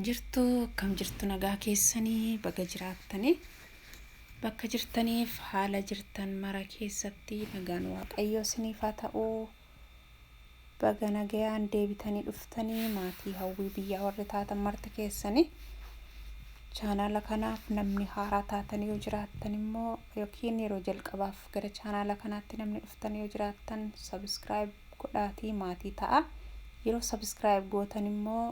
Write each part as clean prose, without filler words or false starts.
Jirtu kam jirtu nagaa keessanii baga jiraattanii bakka jirtaniif haala jirtan mara keessatti nagaan waaqayyoo isiniif haa ta'u. Baga nagayaan deebitanii dhuftanii maatii hawwii biyyaa warri taatan marti keessanii. Chaanaala kanaaf namni haaraa taatanii yoo jiraattan immoo yookiin yeroo jalqabaaf gara chaanaala kanaatti namni dhuftanii yoo jiraattan subscribe godhaatii maatii ta'a. Yeroo subscribe gootan immoo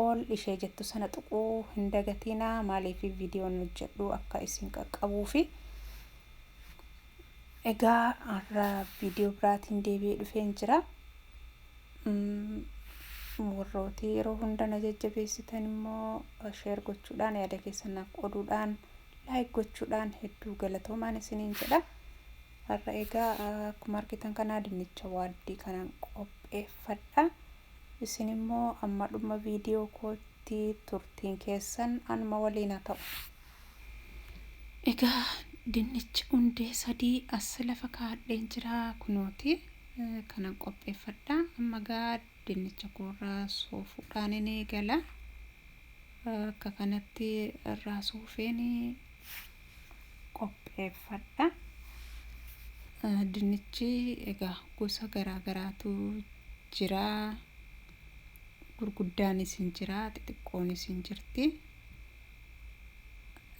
all ishee jettu sana tuquu hin dagatinaa maaliif viidiyoon hojjedhu akka isin qaqqabuu fi egaa har'a viidiyoo biraatiin deebi'ee dhufeen jira. Warrooti yeroo hunda na jajjabeessitan immoo share gochuudhaan yaada keessan naaf qooduudhaan like gochuudhaan hedduu galatoomaa isiniin jedha. Har'a egaa akkuma argitan kana dinnicha waaddii kanan qopheeffadha. Isin immoo amma dhuma viidiyoo kootti turtiin keessan anuma waliin haa ta'u. Egaa dinnichi hundee sadii as lafa kaa'adheen jira kunooti kanan qopheeffadha. Amma gaa dinnicha koorraa soofuudhaan ni eegala. Akka kanatti irraa soofeen qopheeffadha. Dinnichi egaa gosa garaa garaatu jira. Gurguddaanis hin jira, xixiqqoonis hin jirti.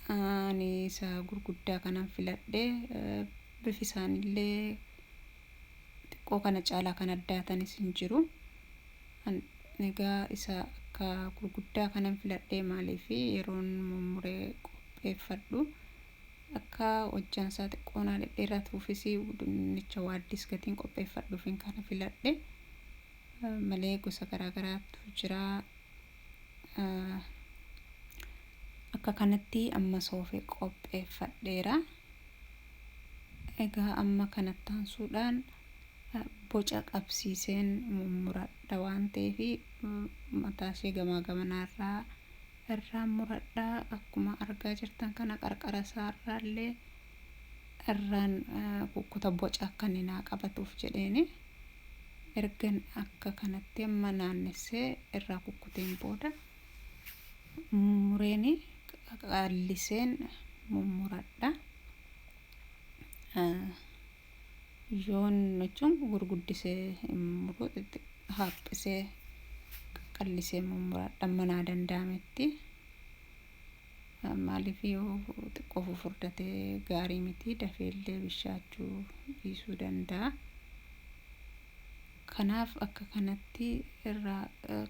Ani isa gurguddaa kanan filadhe bifi isaanillee xiqqoo kana caalaa kan addaatanis hin jiru. Egaa isa akka gurguddaa kanan filadhe maaliif yeroon mummuree qopheeffadhu akka hojjaansaa xiqqoonaa dhedheeratuufis dinnicha waaddis gatiin qopheeffadhuuf kana filadhe. Malee gosa garaa garaatu jira. Akka kanatti amma soofee qopheeffadheera. Egaa amma kanatti aansuudhaan boca qabsiiseen mummuradha waan ta'eef mataa ishee gamaa gamanaarraa irraan muradha. Akkuma argaa jirtan kana qarqara isaarraallee irraan kukkuta boca akka inni naa qabatuuf jedheeni. Ergan akka kanatti amma naannessee irraa kukkuteen booda mummureeni qalliseen mummuradha. Yoon jechuun gurguddisee mummuruu haaphisee qallisee mummuradha manaa danda'ametti. Maaliif yoo xiqqoo fufurdatee gaarii miti dafeellee bishaachuu dhiisuu danda'a. Kanaaf akka kanatti irraa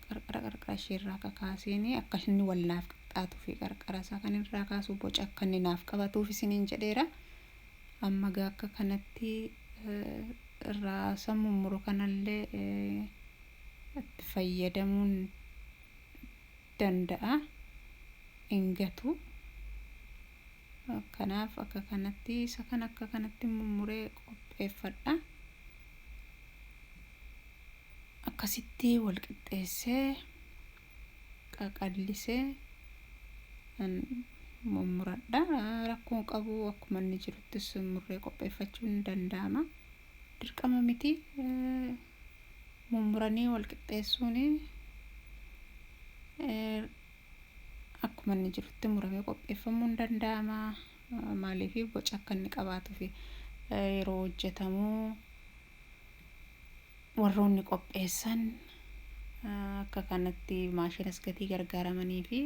qarqara ishee irraa kakaaseen akka inni wallaaf qixxaatuu fi qarqara isaa kan irraa kaasuu boca akka inni naaf qabatuuf isiniin jedheera. Amma gaa akka kanatti irraa mummuru kanallee itti fayyadamuun danda'a ingatu. Kanaaf akka kanatti isa kan akka kanatti mummuree qopheeffadha. Akkasitti wal qixxeessee qaqallisee mummuradha. Rakkoon qabu akkuma inni jiruttis murree qopheeffachuun danda'ama. Dirqama miti mummuranii wal qixxeessuun akkuma inni jirutti muramee qopheeffamuun danda'ama. Maaliif boca akka inni qabaatuuf yeroo hojjetamu warroonni qopheessan akka kanatti maashinas gatii gargaaramanii fi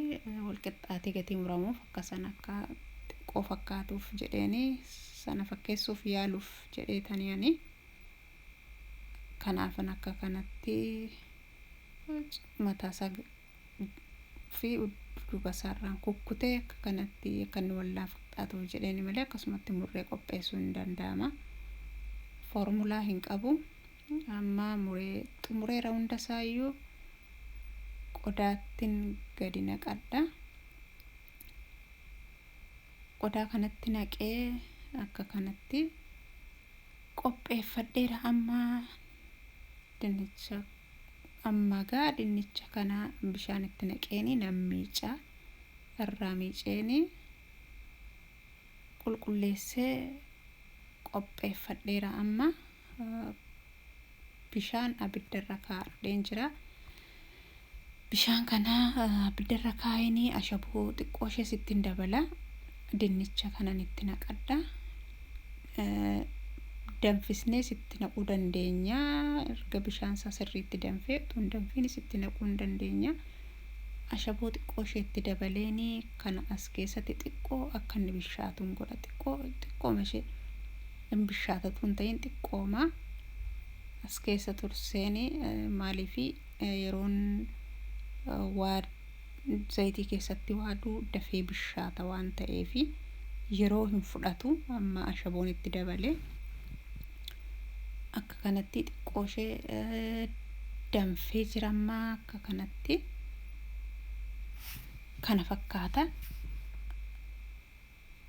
wal qixxaatee gatii muramuuf akkasan akka xiqqoo fakkaatuuf jedheeni sana fakkeessuuf yaaluuf jedheetaniani. Kanaafan akka kanatti mataasaa fi duuba isaarraan kukkutee akka kanatti akka inni wallaaf qixxaatuuf jedheeni malee akkasumatti murree qopheessuu hin danda'ama. Foormulaa hin qabu. Amma xumureera hunda isaayyuu qodaattiin gadi naqadha. Qodaa kanatti naqee akka kanatti qopheeffadheera. Amma dinnicha amma gaa dinnicha kana bishaan itti naqeeni nan miica. Irraa miiceeni qulqulleessee qopheeffadheera. Amma bishaan abiddarra kaa'adheen jira. bishaan kana abiddarra kaayanii ashaboo xiqqoo ishee sittiin dabala. Dinnicha kanan itti naqadha. Danfisnee sitti naquu dandeenya. Erga bishaan isaa sirriitti danfee tun danfiin sitti naquu dandeenya. Ashaboo xiqqoo isheetti dabaleeni kana as keessatti xiqqoo akka inni bishaatuun godha. Xiqqoo mashee bishaatatu hin ta'in xiqqooma as keessa turseeni maaliifi yeroon waa zayitii keessatti waaduu dafee bishaata waan ta'eefi yeroo hin fudhatu. Amma ashaboon itti dabale akka kanatti xiqqoo ishee danfee jira. Amma akka kanatti kana fakkaata.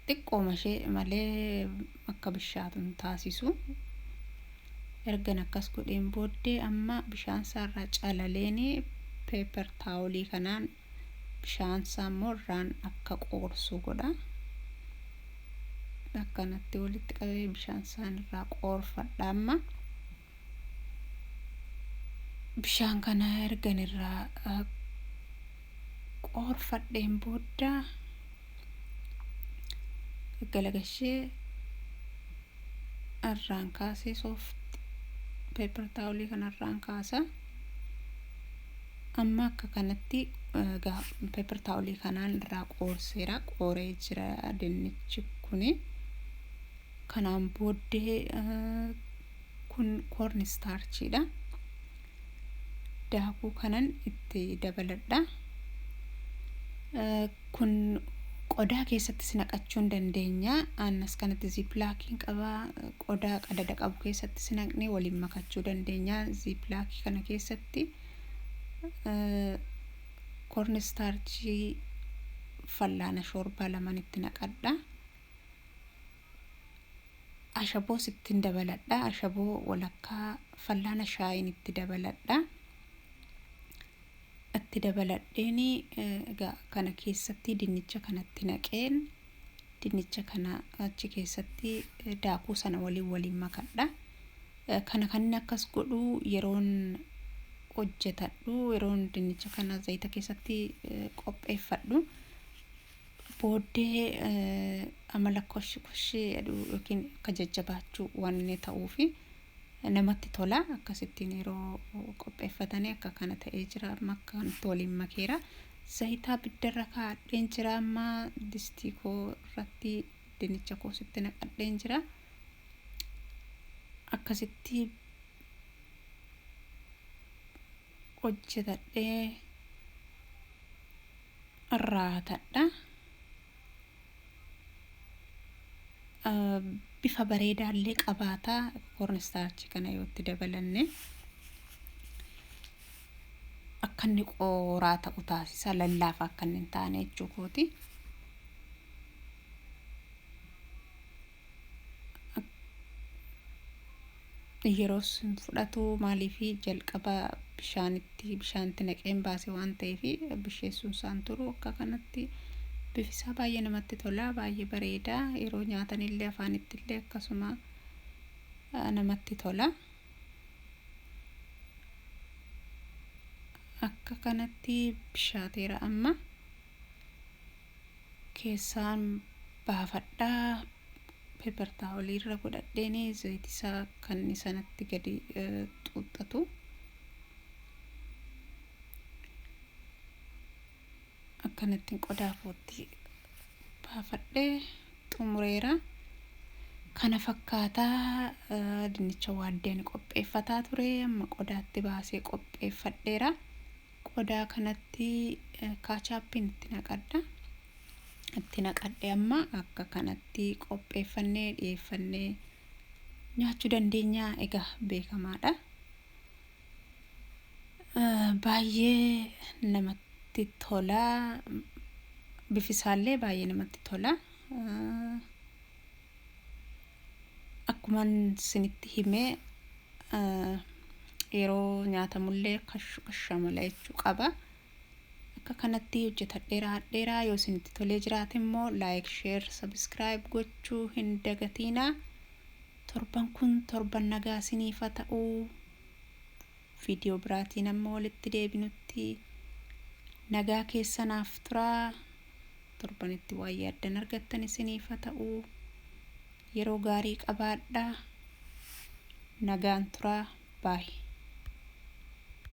Xiqqoo mashee malee akka bishaatu hin taasisu. Ergan akkas godheen booddee amma bishaan isaarraa calaleeni paper towelii kanaan bishaan isaa immoo irraan akka qoorsu godha. Akkanatti walitti qabee bishaan isaa irraa qoorfadha. Amma bishaan kana ergan irraa qoorfadheen booda galagashee irraan kaasee soft paper towelii kana irraan kaasa. Amma akka kanatti paper towelii kanaan irraa qoorseera. Qooree jira dinnichi kuni. Kanaan booddee kun corn starchidha. Daakuu kanan itti dabaladha. Kun qodaa keessatti naqachuu dandeenya. Annas kanatti ziplaakiin qaba. Qodaa qadada qabu keessatti naqnee waliin makachuu dandeenya. Ziplaakii kana keessatti corn starchii fallaana shorbaa lamaan itti naqadha. Ashaboo sittiin dabaladha. Ashaboo walakkaa fallaana shaayiin itti dabaladha. Itti dabaladheeni kana keessatti dinnicha kanatti naqeen dinnicha kana achi keessatti daakuu sana waliin makadha. Kana kan akkas godhu yeroon hojjetadhu, yeroon dinnicha kana zayita keessatti qopheeffadhu booddee amala koshi yookiin akka jajjabaachuu waan inni ta'uufi namatti tola. Akkasittiin yeroo qopheeffatanii akka kana ta'ee jira. Amma akkanatti waliin makeera. Zayita abiddarra kaa'adheen jira. Amma distii koo irratti dinnicha koo sitti naqadheen jira. Akkasitti hojjetadhee raatadha. Bifa bareedaallee qabaata. Corn starch kana yoo itti dabalanne akka inni qooraa ta'u taasisa. Lallaafa akka inni hin taane jechuukooti. Yeroo sun fudhatu maaliifi jalqaba bishaanitti naqeen baase waan ta'eefi bisheessuun isaan turu. Akka kanatti bifisaa baay'ee namatti tola. Baay'ee bareeda. Yeroo nyaatanillee afaanittillee akkasuma namatti tola. Akka kanatti bishaateera. Amma keessaan baafadha. Paper towelii irra godhadheeni zayita isaa kan sanatti gadi xuuxatu. Akkanatti qodaa kootti baafadhee xumureera. Kana fakkaata. Dinnicha waaddeen qopheeffataa ture. Amma qodaatti baasee qopheeffadheera. Qodaa kanatti kaachaappiin itti naqadha. Itti naqadhee amma akka kanatti qopheeffannee dhiyeeffannee nyaachuu dandeenya. Egaa beekamaadha. Baay'ee namatti tola. Bifisaallee baay'ee namatti tola. Akkuman sinitti himee yeroo nyaatamullee kashamala jechuu qaba. Akka kanatti hojjetadheera. Yoo sinitti tolee jiraate immoo like, share, subscribe gochuu hin dagatina. Torban kun torban nagaa siniif haa ta'u. Viidiyoo biraatiin amma walitti deebinutti nagaa keessanaaf turaa. Torbanitti waa yaaddan argattan isiniif haa ta'u. Yeroo gaarii qabaadhaa. Nagaan turaa. Baay'ee.